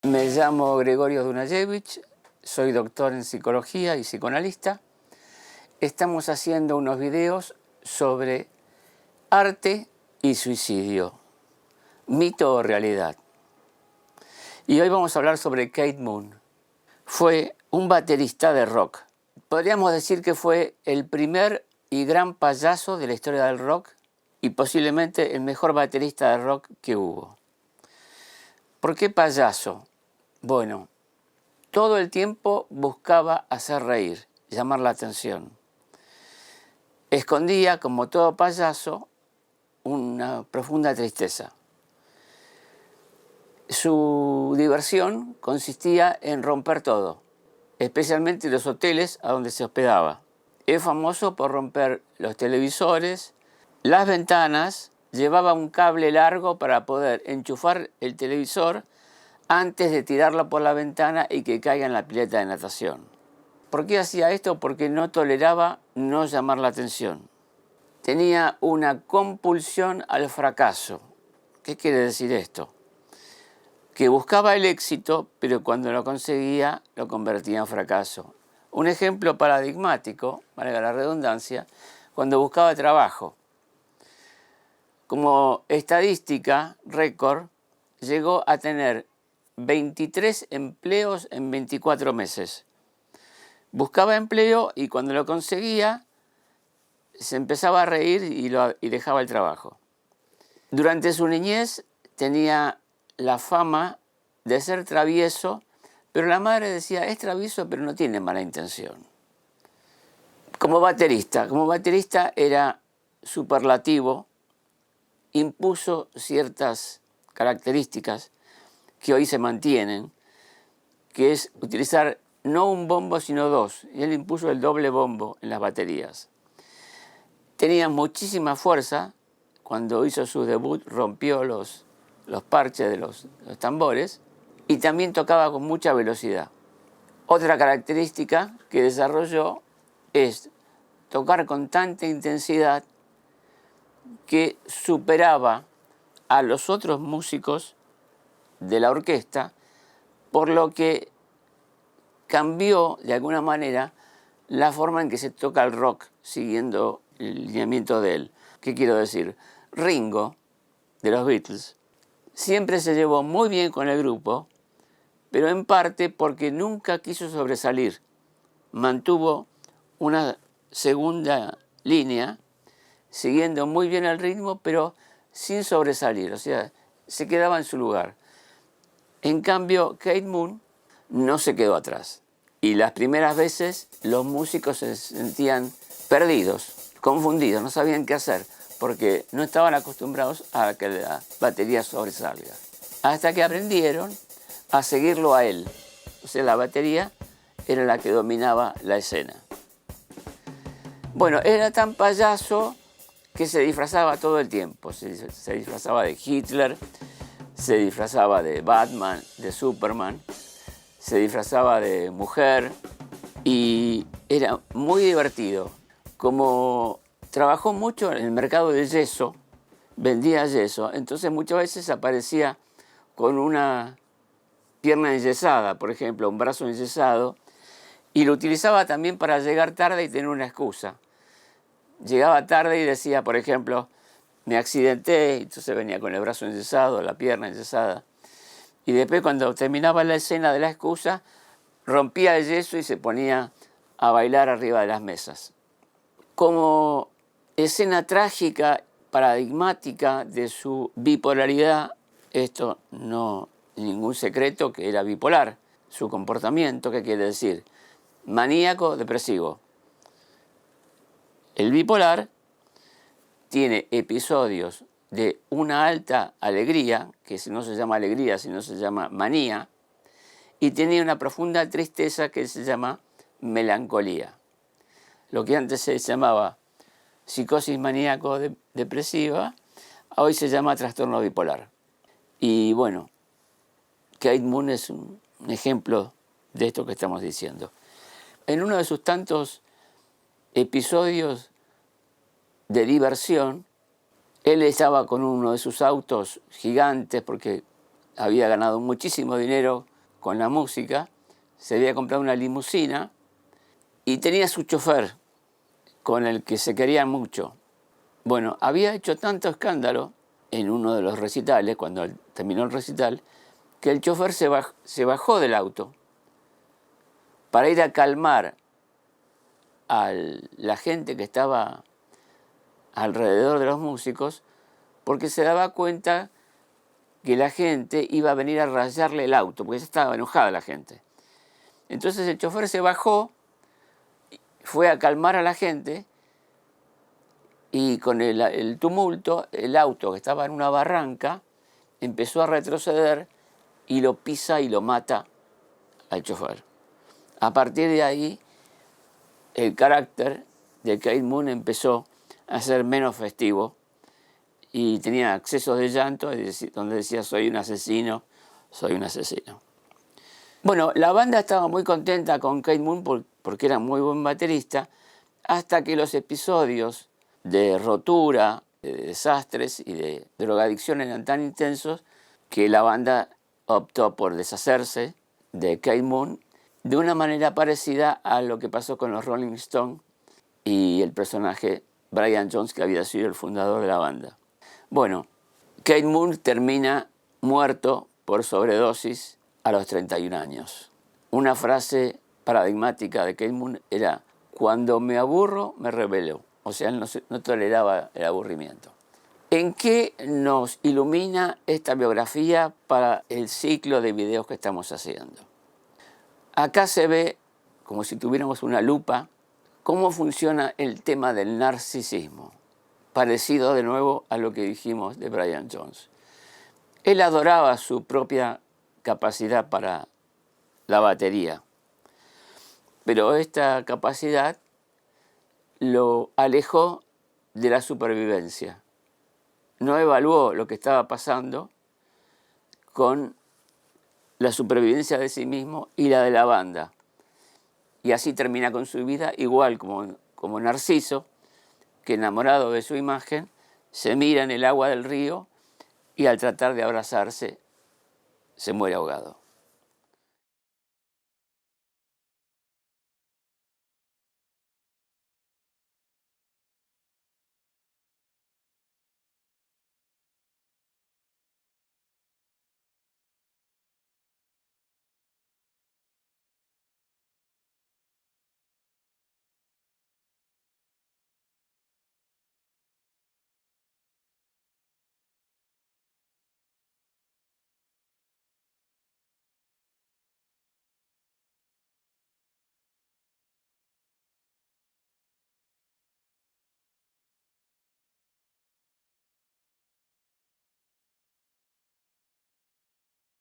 Me llamo Gregorio Dunajevich, soy doctor en psicología y psicoanalista. Estamos haciendo unos videos sobre arte y suicidio, mito o realidad. Y hoy vamos a hablar sobre Keith Moon. Fue un baterista de rock. Podríamos decir que fue el primer y gran payaso de la historia del rock y posiblemente el mejor baterista de rock que hubo. ¿Por qué payaso? Bueno, todo el tiempo buscaba hacer reír, llamar la atención. Escondía, como todo payaso, una profunda tristeza. Su diversión consistía en romper todo, especialmente los hoteles a donde se hospedaba. Es famoso por romper los televisores, las ventanas, llevaba un cable largo para poder enchufar el televisor antes de tirarlo por la ventana y que caiga en la pileta de natación. ¿Por qué hacía esto? Porque no toleraba no llamar la atención. Tenía una compulsión al fracaso. ¿Qué quiere decir esto? Que buscaba el éxito, pero cuando lo conseguía, lo convertía en fracaso. Un ejemplo paradigmático, valga la redundancia, cuando buscaba trabajo. Como estadística, récord, llegó a tener 23 empleos en 24 meses. Buscaba empleo y cuando lo conseguía, se empezaba a reír y dejaba el trabajo. Durante su niñez tenía la fama de ser travieso, pero la madre decía, es travieso pero no tiene mala intención. Como baterista era superlativo, impuso ciertas características que hoy se mantienen, que es utilizar no un bombo sino dos, y él impuso el doble bombo en las baterías. Tenía muchísima fuerza, cuando hizo su debut rompió los parches de los tambores y también tocaba con mucha velocidad. Otra característica que desarrolló es tocar con tanta intensidad que superaba a los otros músicos de la orquesta, por lo que cambió de alguna manera la forma en que se toca el rock, siguiendo el lineamiento de él. ¿Qué quiero decir? Ringo, de los Beatles, siempre se llevó muy bien con el grupo, pero en parte porque nunca quiso sobresalir. Mantuvo una segunda línea, siguiendo muy bien el ritmo, pero sin sobresalir, o sea, se quedaba en su lugar. En cambio, Keith Moon no se quedó atrás. Y las primeras veces los músicos se sentían perdidos, confundidos, no sabían qué hacer, porque no estaban acostumbrados a que la batería sobresalga. Hasta que aprendieron a seguirlo a él. O sea, la batería era la que dominaba la escena. Bueno, era tan payaso que se disfrazaba todo el tiempo. Se disfrazaba de Hitler, se disfrazaba de Batman, de Superman, se disfrazaba de mujer y era muy divertido. Como trabajó mucho en el mercado de yeso, vendía yeso, entonces muchas veces aparecía con una pierna enyesada, por ejemplo, un brazo enyesado, y lo utilizaba también para llegar tarde y tener una excusa. Llegaba tarde y decía, por ejemplo, me accidenté, y entonces venía con el brazo enyesado, la pierna enyesada. Y después, cuando terminaba la escena de la excusa, rompía el yeso y se ponía a bailar arriba de las mesas. Como escena trágica, paradigmática de su bipolaridad, esto no es ningún secreto que era bipolar, su comportamiento, ¿qué quiere decir? Maníaco, depresivo. El bipolar tiene episodios de una alta alegría, que no se llama alegría, sino se llama manía, y tenía una profunda tristeza que se llama melancolía. Lo que antes se llamaba psicosis maníaco-depresiva, hoy se llama trastorno bipolar. Y bueno, Keith Moon es un ejemplo de esto que estamos diciendo. En uno de sus tantos episodios de diversión, él estaba con uno de sus autos gigantes porque había ganado muchísimo dinero con la música, se había comprado una limusina y tenía su chofer, con el que se querían mucho. Bueno, había hecho tanto escándalo en uno de los recitales, cuando terminó el recital, que el chofer se bajó del auto para ir a calmar a la gente que estaba alrededor de los músicos, porque se daba cuenta que la gente iba a venir a rayarle el auto, porque ya estaba enojada la gente. Entonces el chofer se bajó, fue a calmar a la gente, y con el tumulto, el auto que estaba en una barranca empezó a retroceder y lo pisa y lo mata al chofer. A partir de ahí, el carácter de Keith Moon empezó a ser menos festivo y tenía accesos de llanto donde decía soy un asesino, soy un asesino. Bueno, la banda estaba muy contenta con Keith Moon porque era muy buen baterista, hasta que los episodios de rotura, de desastres y de drogadicción eran tan intensos que la banda optó por deshacerse de Keith Moon de una manera parecida a lo que pasó con los Rolling Stones y el personaje Brian Jones, que había sido el fundador de la banda. Bueno, Keith Moon termina muerto por sobredosis a los 31 años. Una frase paradigmática de Keith Moon era: cuando me aburro, me rebelo. O sea, él no toleraba el aburrimiento. ¿En qué nos ilumina esta biografía para el ciclo de videos que estamos haciendo? Acá se ve, como si tuviéramos una lupa, cómo funciona el tema del narcisismo, parecido de nuevo a lo que dijimos de Brian Jones. Él adoraba su propia capacidad para la batería, pero esta capacidad lo alejó de la supervivencia. No evaluó lo que estaba pasando con la supervivencia de sí mismo y la de la banda. Y así termina con su vida igual como Narciso, que enamorado de su imagen, se mira en el agua del río y al tratar de abrazarse, se muere ahogado.